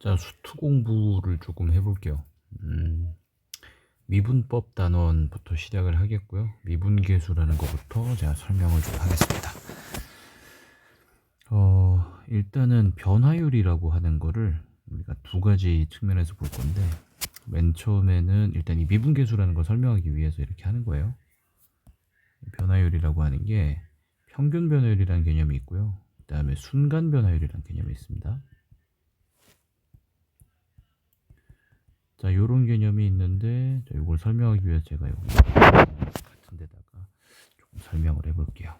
자, 수투 공부를 조금 해볼게요. 미분법 단원부터 시작을 하겠고요. 미분계수라는 것부터 제가 설명을 좀 하겠습니다. 일단은 변화율이라고 하는 거를 우리가 두 가지 측면에서 볼 건데, 맨 처음에는 일단 이 미분계수라는 걸 설명하기 위해서 이렇게 하는 거예요. 변화율이라고 하는 게 평균 변화율이라는 개념이 있고요. 그 다음에 순간 변화율이라는 개념이 있습니다. 자, 요런 개념이 있는데, 자, 요걸 설명하기 위해서 제가 여기 같은 데다가 조금 설명을 해볼게요.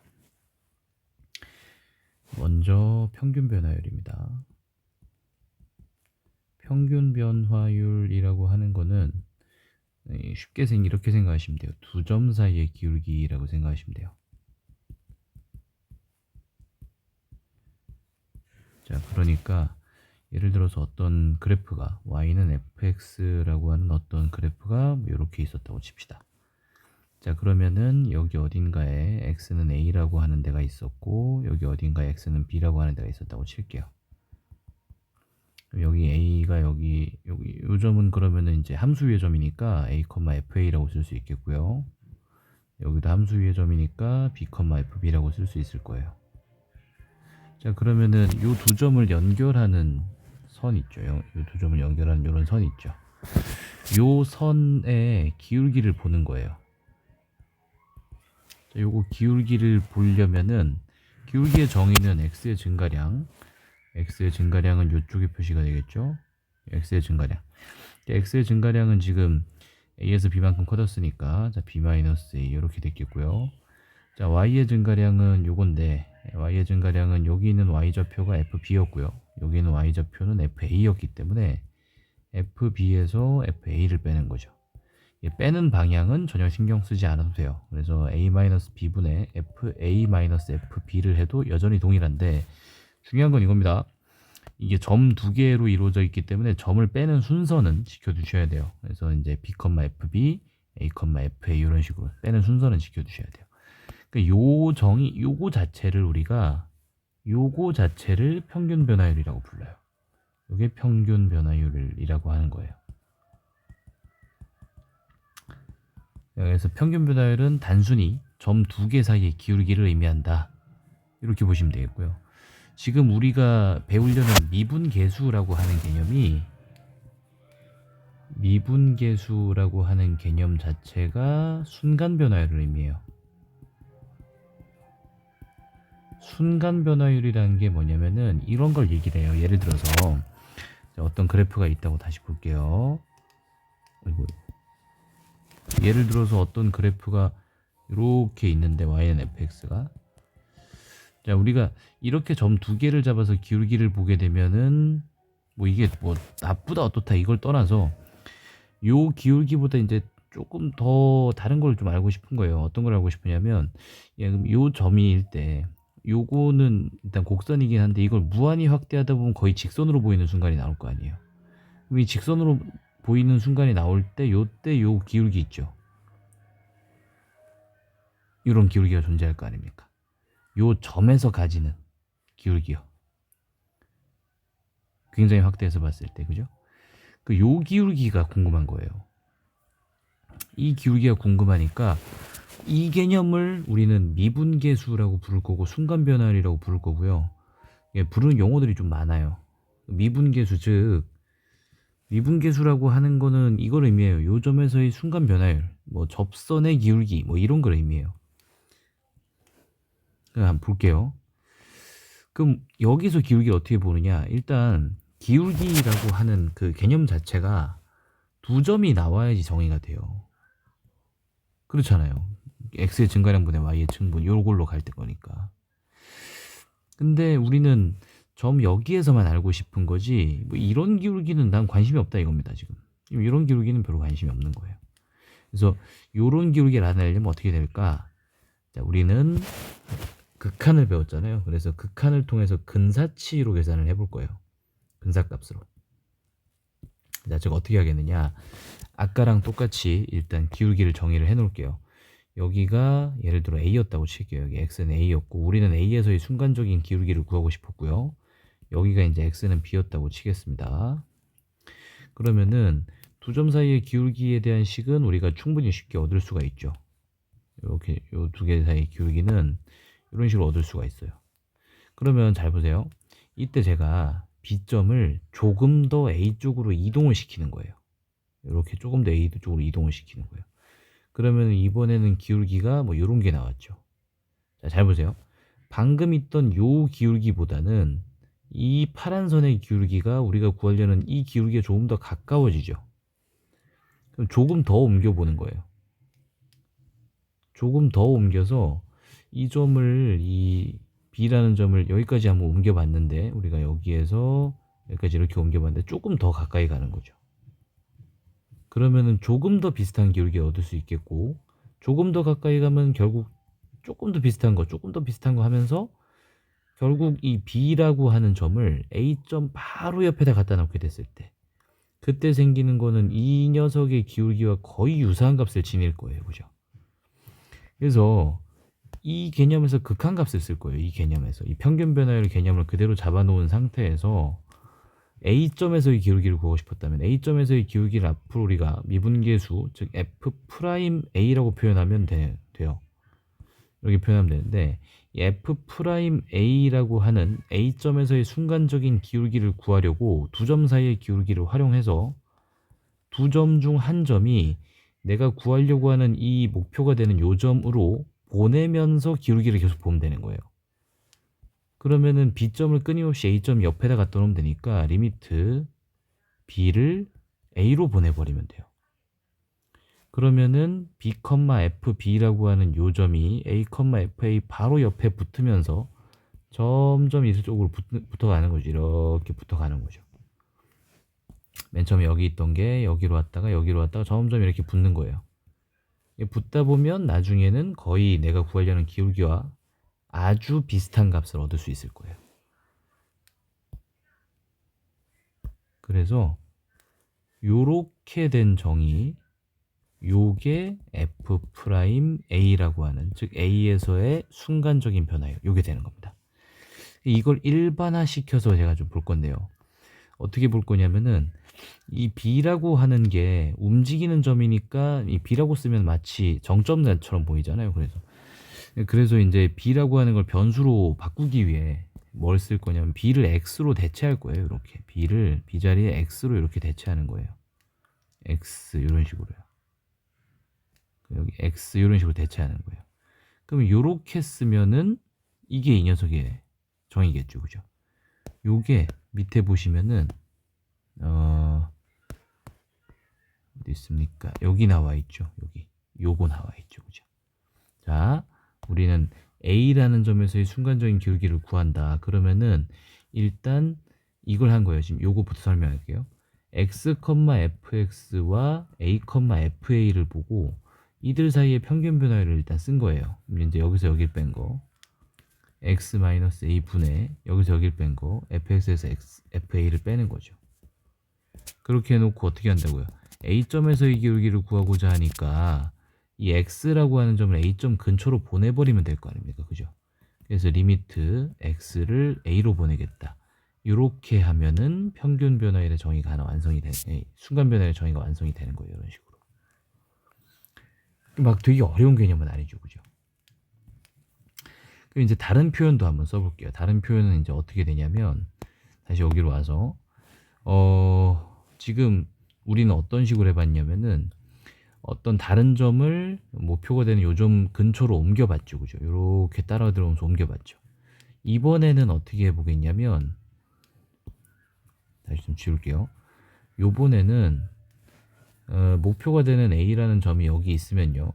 먼저 평균 변화율입니다. 평균 변화율이라고 하는 거는 쉽게 이렇게 생각하시면 돼요. 두 점 사이의 기울기라고 생각하시면 돼요. 자, 그러니까 예를 들어서 어떤 그래프가 y는 fx라고 하는 어떤 그래프가 이렇게 있었다고 칩시다. 자, 그러면은 여기 어딘가에 x는 a라고 하는 데가 있었고, 여기 어딘가에 x는 b라고 하는 데가 있었다고 칠게요. 여기 a가 여기 요 점은 그러면은 이제 함수 위의 점이니까 a, fa라고 쓸 수 있겠고요. 여기도 함수 위의 점이니까 b, fb라고 쓸 수 있을 거예요. 자, 그러면은 요 두 점을 연결하는 선 있죠. 요 두 점을 연결하는 요런 선 있죠. 요 선의 기울기를 보는 거예요. 자, 요거 기울기를 보려면은 기울기의 정의는 x의 증가량, x의 증가량은 요쪽에 표시가 되겠죠. x의 증가량. x의 증가량은 지금 a에서 b만큼 커졌으니까 자, b-a 이렇게 됐겠고요. 자, y의 증가량은 요건데, y의 증가량은 여기 있는 y좌표가 fb였고요. 여기 있는 y좌표는 fa였기 때문에 fb에서 fa를 빼는 거죠. 빼는 방향은 전혀 신경 쓰지 않아도 돼요. 그래서 a-b분의 fa-fb를 해도 여전히 동일한데, 중요한 건 이겁니다. 이게 점 두 개로 이루어져 있기 때문에 점을 빼는 순서는 지켜두셔야 돼요. 그래서 이제 b, fb, a, fa 이런 식으로 빼는 순서는 지켜두셔야 돼요. 그러니까 요거 자체를 우리가 요거 자체를 평균 변화율이라고 불러요. 이게 평균 변화율이라고 하는 거예요. 그래서 평균 변화율은 단순히 점 두 개 사이의 기울기를 의미한다. 이렇게 보시면 되겠고요. 지금 우리가 배우려는 미분계수라고 하는 개념 자체가 순간 변화율을 의미해요. 순간 변화율이라는 게 뭐냐면은 이런 걸 얘기를 해요. 예를 들어서 어떤 그래프가 있다고 다시 볼게요. 예를 들어서 어떤 그래프가 이렇게 있는데 y는 fx가, 자, 우리가 이렇게 점 두 개를 잡아서 기울기를 보게 되면은 뭐 이게 뭐 나쁘다 어떻다 이걸 떠나서 요 기울기보다 이제 조금 더 다른 걸 좀 알고 싶은 거예요. 어떤 걸 알고 싶으냐면, 그럼 요 점일 때 요거는 일단 곡선이긴 한데 이걸 무한히 확대하다 보면 거의 직선으로 보이는 순간이 나올 거 아니에요. 그럼 이 직선으로 보이는 순간이 나올 때 요때 요 기울기 있죠. 이런 기울기가 존재할 거 아닙니까? 요 점에서 가지는 기울기요. 굉장히 확대해서 봤을 때, 그죠? 요 기울기가 궁금한 거예요. 이 기울기가 궁금하니까 이 개념을 우리는 미분계수라고 부를 거고 순간변화율이라고 부를 거고요. 부르는 용어들이 좀 많아요. 미분계수, 즉 미분계수라고 하는 거는 이걸 의미해요. 요 점에서의 순간변화율, 뭐 접선의 기울기, 뭐 이런 걸 의미해요. 그럼 한번 볼게요. 그럼 여기서 기울기를 어떻게 보느냐? 일단 기울기라고 하는 그 개념 자체가 두 점이 나와야지 정의가 돼요. 그렇잖아요. x의 증가량분의 y의 증분 요걸로 갈 때 거니까. 근데 우리는 점 여기에서만 알고 싶은 거지 뭐 이런 기울기는 난 관심이 없다 이겁니다. 지금 이런 기울기는 별로 관심이 없는 거예요. 그래서 이런 기울기를 알아내려면 어떻게 될까? 자, 우리는 극한을 배웠잖아요. 그래서 극한을 통해서 근사치로 계산을 해볼 거예요. 근사값으로. 자, 제가 어떻게 하겠느냐? 아까랑 똑같이 일단 기울기를 정의를 해놓을게요. 여기가 예를 들어 A였다고 칠게요. 여기 X는 A였고 우리는 A에서의 순간적인 기울기를 구하고 싶었고요. 여기가 이제 X는 B였다고 치겠습니다. 그러면은 두 점 사이의 기울기에 대한 식은 우리가 충분히 쉽게 얻을 수가 있죠. 이렇게 요 두 개 사이의 기울기는 이런 식으로 얻을 수가 있어요. 그러면 잘 보세요. 이때 제가 B점을 조금 더 A 쪽으로 이동을 시키는 거예요. 이렇게 조금 더 A 쪽으로 이동을 시키는 거예요. 그러면 이번에는 기울기가 뭐 이런 게 나왔죠. 자, 잘 보세요. 방금 있던 요 기울기보다는 이 파란 선의 기울기가 우리가 구하려는 이 기울기에 조금 더 가까워지죠. 그럼 조금 더 옮겨보는 거예요. 조금 더 옮겨서 이 점을, 이 B라는 점을 여기까지 한번 옮겨봤는데, 우리가 여기에서 여기까지 이렇게 옮겨봤는데 조금 더 가까이 가는 거죠. 그러면은 조금 더 비슷한 기울기를 얻을 수 있겠고, 조금 더 가까이 가면 결국 조금 더 비슷한 거, 조금 더 비슷한 거 하면서 결국 이 B라고 하는 점을 A점 바로 옆에다 갖다 놓게 됐을 때, 그때 생기는 거는 이 녀석의 기울기와 거의 유사한 값을 지닐 거예요. 그죠? 그래서 이 개념에서 극한값을 쓸 거예요. 이 개념에서. 이 평균 변화율 개념을 그대로 잡아놓은 상태에서 A점에서의 기울기를 구하고 싶었다면 A점에서의 기울기를 앞으로 우리가 미분계수, 즉 F'A라고 표현하면 돼요. 이렇게 표현하면 되는데, 이 F'A라고 하는 A점에서의 순간적인 기울기를 구하려고 두 점 사이의 기울기를 활용해서 두 점 중 한 점이 내가 구하려고 하는 이 목표가 되는 요 점으로 보내면서 기울기를 계속 보면 되는 거예요. 그러면은 B점을 끊임없이 A점 옆에다 갖다 놓으면 되니까 리미트 B를 A로 보내버리면 돼요. 그러면은 B, FB라고 하는 요 점이 A, FA 바로 옆에 붙으면서 점점 이쪽으로 붙어가는 거죠. 이렇게 붙어가는 거죠. 맨 처음에 여기 있던 게 여기로 왔다가 점점 이렇게 붙는 거예요. 붙다 보면 나중에는 거의 내가 구하려는 기울기와 아주 비슷한 값을 얻을 수 있을 거예요. 그래서 요렇게 된 정의, 요게 F'A라고 하는, 즉 A에서의 순간적인 변화예요. 요게 되는 겁니다. 이걸 일반화시켜서 제가 좀 볼 건데요. 어떻게 볼 거냐면은 이 B라고 하는 게 움직이는 점이니까 이 B라고 쓰면 마치 정점단처럼 보이잖아요. 그래서 이제 B라고 하는 걸 변수로 바꾸기 위해 뭘 쓸 거냐면 B를 X로 대체할 거예요. 이렇게 B 자리에 X로 이렇게 대체하는 거예요. X 이런 식으로요. 여기 X 이런 식으로 대체하는 거예요. 그러면 이렇게 쓰면은 이게 이 녀석의 정의겠죠, 그죠? 요게 밑에 보시면은 어디 있습니까? 여기 나와 있죠. 요거 나와 있죠, 그죠? 자, 우리는 A라는 점에서의 순간적인 기울기를 구한다. 그러면은 일단 이걸 한 거예요. 지금 요거부터 설명할게요. X, fx와 A, fa를 보고 이들 사이의 평균 변화율을 일단 쓴 거예요. 이제 여기서 여길 뺀 거. x-a 분의 여기서 여길 뺀 거 fx에서 fa를 빼는 거죠. 그렇게 해놓고 어떻게 한다고요? A점에서의 기울기를 구하고자 하니까 이 x라고 하는 점을 A점 근처로 보내버리면 될 거 아닙니까? 그죠? 그래서 리미트 x를 A로 보내겠다. 이렇게 하면은 평균 변화율의 정의가 하나 완성이 되는, 순간 변화율의 정의가 완성이 되는 거예요. 이런 식으로. 막 되게 어려운 개념은 아니죠. 그죠? 그럼 이제 다른 표현도 한번 써볼게요. 다른 표현은 이제 어떻게 되냐면, 다시 여기로 와서, 지금 우리는 어떤 식으로 해봤냐면은, 어떤 다른 점을 목표가 되는 요 점 근처로 옮겨봤죠. 그죠? 이렇게 따라 들어오면서 옮겨봤죠. 이번에는 어떻게 해보겠냐면, 다시 좀 지울게요. 요번에는, 목표가 되는 A라는 점이 여기 있으면요.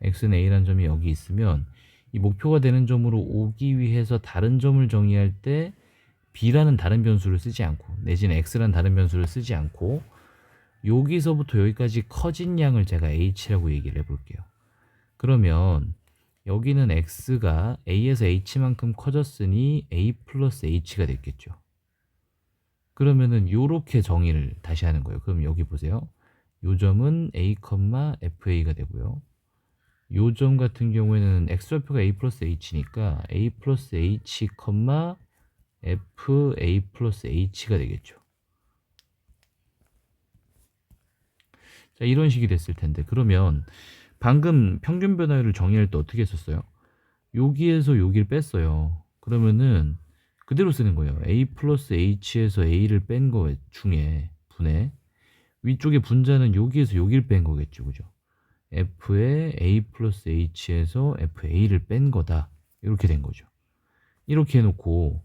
X는 A라는 점이 여기 있으면, 이 목표가 되는 점으로 오기 위해서 다른 점을 정의할 때 B라는 다른 변수를 쓰지 않고, 내지는 X라는 다른 변수를 쓰지 않고, 여기서부터 여기까지 커진 양을 제가 H라고 얘기를 해볼게요. 그러면 여기는 X가 A에서 H만큼 커졌으니 A 플러스 H가 됐겠죠. 그러면은 요렇게 정의를 다시 하는 거예요. 그럼 여기 보세요. 요 점은 A, FA가 되고요. 요 점 같은 경우에는 X좌표가 A 플러스 H니까 A 플러스 H, F A 플러스 H가 되겠죠. 자, 이런 식이 됐을 텐데, 그러면 방금 평균 변화율을 정의할 때 어떻게 했었어요? 여기에서 여기를 뺐어요. 그러면은 그대로 쓰는 거예요. a 플러스 h에서 a를 뺀 거 중에 분해, 위쪽에 분자는 여기에서 여기를 뺀 거겠죠, 그죠? f에 a 플러스 h에서 fa를 뺀 거다, 이렇게 된 거죠. 이렇게 해놓고,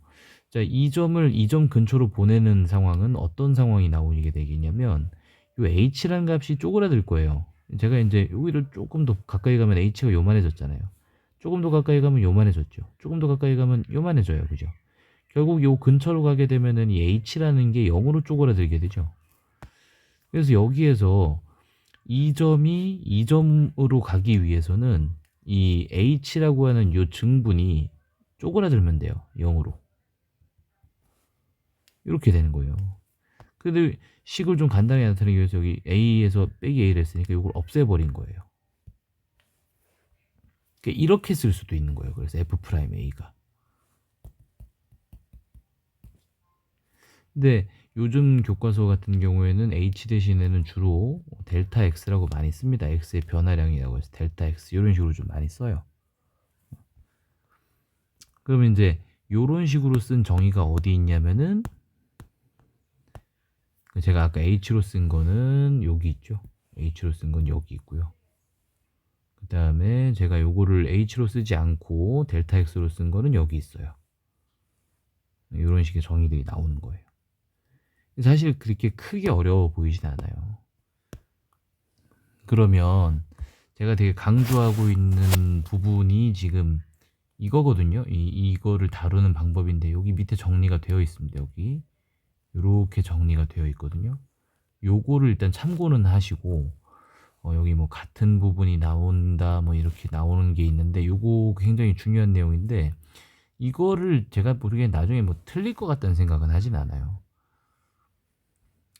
자, 이 점을 이 점 근처로 보내는 상황은 어떤 상황이 나오게 되겠냐면, 요 h라는 값이 쪼그라들 거예요. 제가 이제 여기를 조금 더 가까이 가면 h가 요만해졌잖아요. 조금 더 가까이 가면 요만해졌죠. 조금 더 가까이 가면 요만해져요, 그죠? 결국 요 근처로 가게 되면은 이 h라는 게 0으로 쪼그라들게 되죠. 그래서 여기에서 이 점이 이 점으로 가기 위해서는 이 h라고 하는 요 증분이 쪼그라들면 돼요, 0으로. 이렇게 되는 거예요. 근데 식을 좀 간단하게 나타내기 위해서 여기 a에서 빼기 a를 했으니까 이걸 없애버린 거예요. 그러니까 이렇게 쓸 수도 있는 거예요. 그래서 f'a가. 근데 요즘 교과서 같은 경우에는 h 대신에는 주로 델타 x라고 많이 씁니다. x의 변화량이라고 해서 델타 x 이런 식으로 좀 많이 써요. 그러면 이제 이런 식으로 쓴 정의가 어디 있냐면은, 제가 아까 h로 쓴 거는 여기 있죠. h로 쓴 건 여기 있고요. 그 다음에 제가 요거를 h로 쓰지 않고 델타 x로 쓴 거는 여기 있어요. 이런 식의 정의들이 나오는 거예요. 사실 그렇게 크게 어려워 보이진 않아요. 그러면 제가 되게 강조하고 있는 부분이 지금 이거거든요. 이거를 다루는 방법인데, 여기 밑에 정리가 되어 있습니다. 여기 이렇게 정리가 되어 있거든요. 요거를 일단 참고는 하시고, 여기 뭐 같은 부분이 나온다 뭐 이렇게 나오는 게 있는데, 요거 굉장히 중요한 내용인데, 이거를 제가 모르기엔 나중에 뭐 틀릴 것 같다는 생각은 하진 않아요.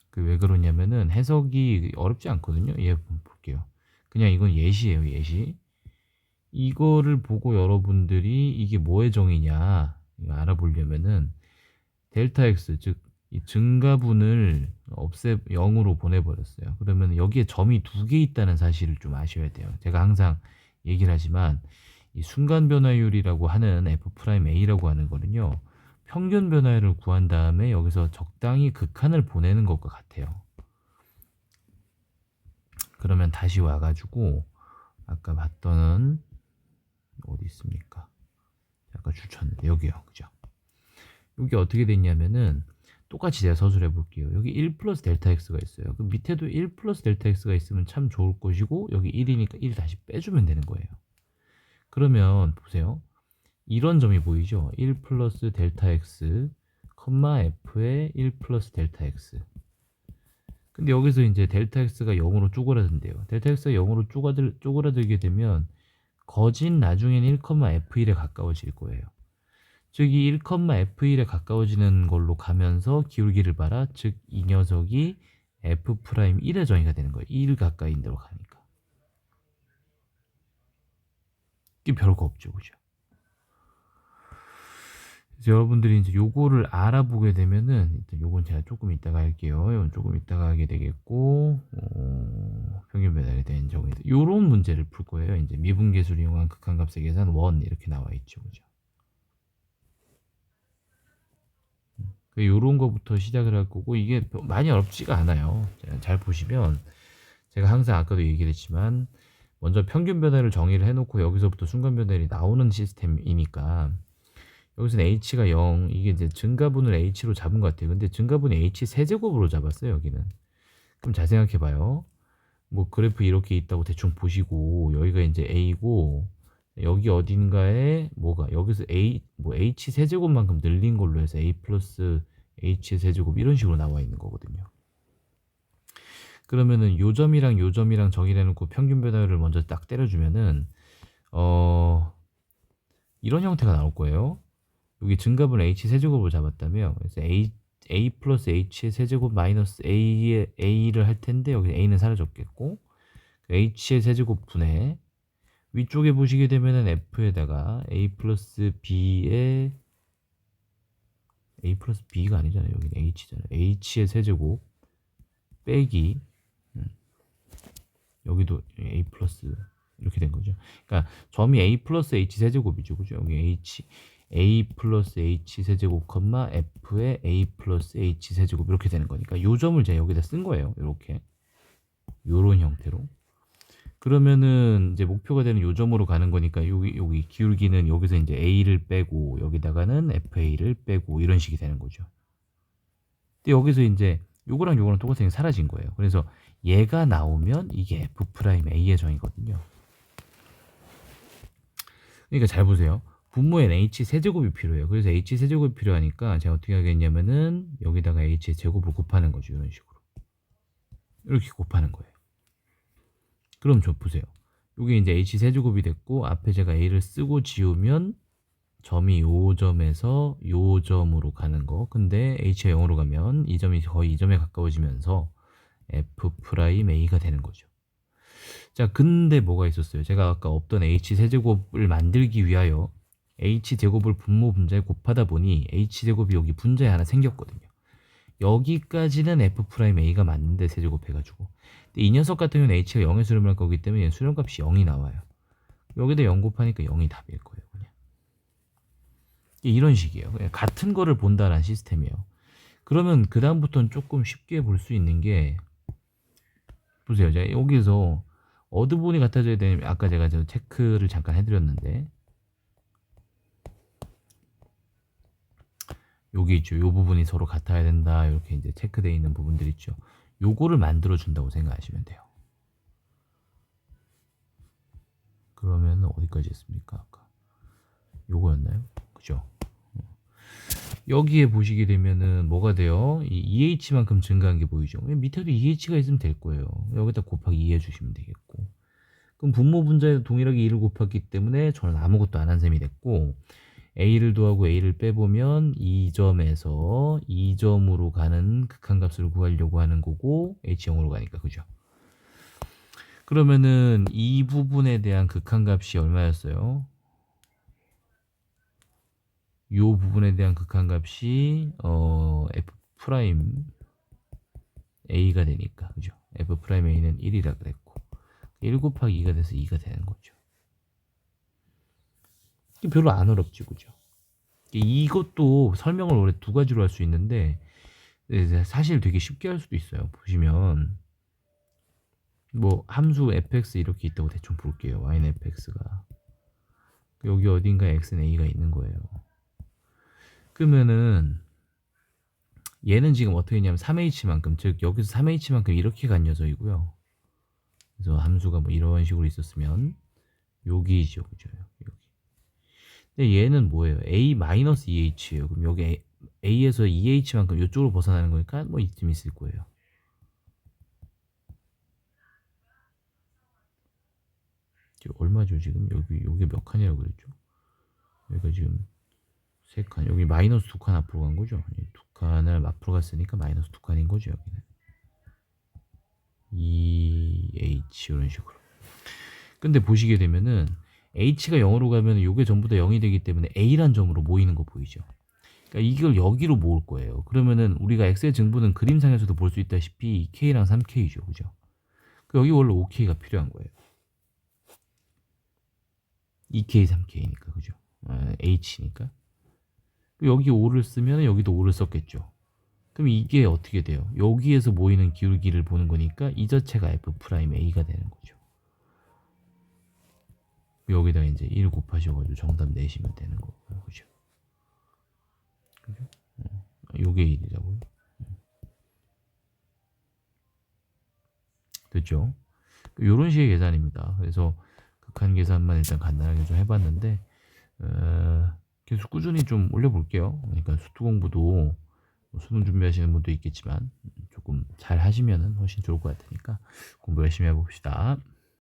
그 왜 그러냐면은 해석이 어렵지 않거든요. 예, 볼게요. 그냥 이건 예시예요, 예시. 이거를 보고 여러분들이 이게 뭐의 정의냐 이거 알아보려면은 델타 x, 즉 이 증가분을 없애 0으로 보내버렸어요. 그러면 여기에 점이 두 개 있다는 사실을 좀 아셔야 돼요. 제가 항상 얘기를 하지만 이 순간 변화율이라고 하는 f'a라고 하는 거는요, 평균 변화율을 구한 다음에 여기서 적당히 극한을 보내는 것과 같아요. 그러면 다시 와가지고 아까 봤던 어디 있습니까? 아까 추천인데 여기요, 그죠? 여기 어떻게 됐냐면은 똑같이 제가 서술해 볼게요. 여기 1 플러스 델타 x가 있어요. 그 밑에도 1 플러스 델타 x가 있으면 참 좋을 것이고, 여기 1이니까 1 다시 빼주면 되는 거예요. 그러면 보세요. 이런 점이 보이죠? 1 플러스 델타 x, f의 1 플러스 델타 x. 근데 여기서 이제 델타 x가 0으로 쪼그라든대요. 델타 x가 0으로 쪼그라들게 되면 거진 나중에는 1,f1에 가까워질 거예요. 즉 이 1,f1에 가까워지는 걸로 가면서 기울기를 봐라. 즉 이 녀석이 f'1의 정의가 되는 거예요. 1 가까이 데로 가니까. 이게 별거 없죠, 그죠? 그래서 여러분들이 이제 요거를 알아보게 되면은, 일단 요건 제가 조금 이따가 할게요. 이건 조금 이따가 하게 되겠고, 평균 배달에 대한 정의들. 요런 문제를 풀 거예요. 이제 미분계수를 이용한 극한값의 계산 1 이렇게 나와 있죠, 그죠? 요런 거부터 시작을 할 거고, 이게 많이 어렵지가 않아요. 잘 보시면, 제가 항상 아까도 얘기를 했지만, 먼저 평균 변화를 정의를 해놓고 여기서부터 순간 변화율이 나오는 시스템이니까, 여기서는 h가 0, 이게 이제 증가분을 h로 잡은 것 같아요. 근데 증가분이 h 세제곱으로 잡았어요, 여기는. 그럼 잘 생각해 봐요. 뭐 그래프 이렇게 있다고 대충 보시고, 여기가 이제 a고, 여기 어딘가에 뭐가 여기서 a 뭐 h 세제곱만큼 늘린 걸로 해서 a 플러스 h 세제곱 이런 식으로 나와 있는 거거든요. 그러면은 요 점이랑 정의를 해놓고 평균 변화율을 먼저 딱 때려주면은 이런 형태가 나올 거예요. 여기 증가분 h 세제곱을 잡았다며, 그래서 a 플러스 h의 세제곱 마이너스 a를 할 텐데, 여기 a는 사라졌겠고, h의 세제곱 분의 위쪽에 보시게 되면은 f에다가 a 플러스 b가 아니잖아요. 여기는 h잖아요. h의 세제곱 빼기 여기도 a 플러스 이렇게 된 거죠. 그러니까 점이 a 플러스 h 세제곱이죠. 그죠? 여기 a 플러스 h 세제곱 컴마 f의 a 플러스 h 세제곱 이렇게 되는 거니까 요 점을 제가 여기다 쓴 거예요. 이렇게 요런 형태로. 그러면은 이제 목표가 되는 요 점으로 가는 거니까 여기 기울기는 여기서 이제 a를 빼고 여기다가는 fa를 빼고 이런 식이 되는 거죠. 근데 여기서 이제 요거랑 요거랑 똑같은 게 사라진 거예요. 그래서 얘가 나오면 이게 f 프라임 a의 정이거든요. 그러니까 잘 보세요. 분모엔 h 세제곱이 필요해요. 그래서 h 세제곱이 필요하니까 제가 어떻게 하겠냐면은 여기다가 h의 제곱을 곱하는 거죠. 이런 식으로. 이렇게 곱하는 거예요. 그럼 저 보세요. 이게 이제 h 세제곱이 됐고 앞에 제가 a를 쓰고 지우면 점이 요 점에서 요 점으로 가는 거. 근데 h가 0으로 가면 이 점이 거의 이 점에 가까워지면서 f 프라임 a가 되는 거죠. 자, 근데 뭐가 있었어요? 제가 아까 없던 h 세제곱을 만들기 위하여 h 제곱을 분모 분자에 곱하다 보니 h 제곱이 여기 분자에 하나 생겼거든요. 여기까지는 f 프라임 a가 맞는데 세제곱해가지고. 근데 이 녀석 같은 경우는 h가 0에 수렴할 거기 때문에 수렴값이 0이 나와요. 여기다 0 곱하니까 0이 답일 거예요. 그냥. 이런 식이에요. 그냥 같은 거를 본다는 시스템이에요. 그러면 그 다음부터는 조금 쉽게 볼 수 있는 게 보세요. 제가 여기서 어드본이 같아져야 되면 아까 제가 저 체크를 잠깐 해드렸는데 여기 있죠. 요 부분이 서로 같아야 된다. 이렇게 이제 체크되어 있는 부분들 있죠. 요거를 만들어 준다고 생각하시면 돼요. 그러면 어디까지 했습니까? 아까 요거였나요? 그죠? 여기에 보시게 되면은 뭐가 돼요? 이 EH만큼 증가한 게 보이죠? 밑에도 EH가 있으면 될 거예요. 여기다 곱하기 2 해주시면 되겠고. 그럼 분모 분자에도 동일하게 2를 곱했기 때문에 저는 아무것도 안 한 셈이 됐고 A를 더하고 A를 빼보면 2점에서 2점으로 가는 극한값을 구하려고 하는 거고 H0으로 가니까 그죠? 그러면은 이 부분에 대한 극한값이 얼마였어요? 이 부분에 대한 극한값이 f 프라임 a가 되니까 그죠? f 프라임 a는 1이라 그랬고 1 곱하기 2가 돼서 2가 되는 거죠. 별로 안 어렵지 그죠? 이것도 설명을 원래 두 가지로 할 수 있는데 사실 되게 쉽게 할 수도 있어요. 보시면 뭐 함수 fx 이렇게 있다고 대충 볼게요. y는 fx가 여기 어딘가 x는 a가 있는 거예요. 그러면은 얘는 지금 어떻게 했냐면 3h만큼 즉 여기서 3h만큼 이렇게 간 녀석이고요. 그래서 함수가 뭐 이런 식으로 있었으면 여기죠, 그죠? 여기. 근데 얘는 뭐예요? a-2h예요. 그럼 여기 a에서 2h만큼 이쪽으로 벗어나는 거니까 뭐 이쯤 있을 거예요. 얼마죠 지금? 여기 몇 칸이라고 그랬죠? 여기가 지금 3칸. 여기 마이너스 2칸 앞으로 간 거죠? 2칸을 앞으로 갔으니까 마이너스 2칸인 거죠, 여기는. 2h 이런 식으로. 근데 보시게 되면은 h가 0으로 가면 이게 전부 다 0이 되기 때문에 a란 점으로 모이는 거 보이죠? 그러니까 이걸 여기로 모을 거예요. 그러면은 우리가 x의 증부는 그림상에서도 볼 수 있다시피 2k랑 3k죠, 그죠? 여기 원래 5k가 필요한 거예요. 2k, 3k니까 그죠? h니까. 여기 5를 쓰면 여기도 5를 썼겠죠. 그럼 이게 어떻게 돼요? 여기에서 모이는 기울기를 보는 거니까 이 자체가 f 프라임 a가 되는 거죠. 여기다 이제 1 곱하셔가지고 정답 내시면 되는 거고요. 그죠? 그죠? 요게 1이라고요. 됐죠? 요런 식의 계산입니다. 그래서 극한 계산만 일단 간단하게 좀 해봤는데 계속 꾸준히 좀 올려볼게요. 그러니까 수투 공부도 수능 준비하시는 분도 있겠지만 조금 잘 하시면 훨씬 좋을 것 같으니까 공부 열심히 해봅시다.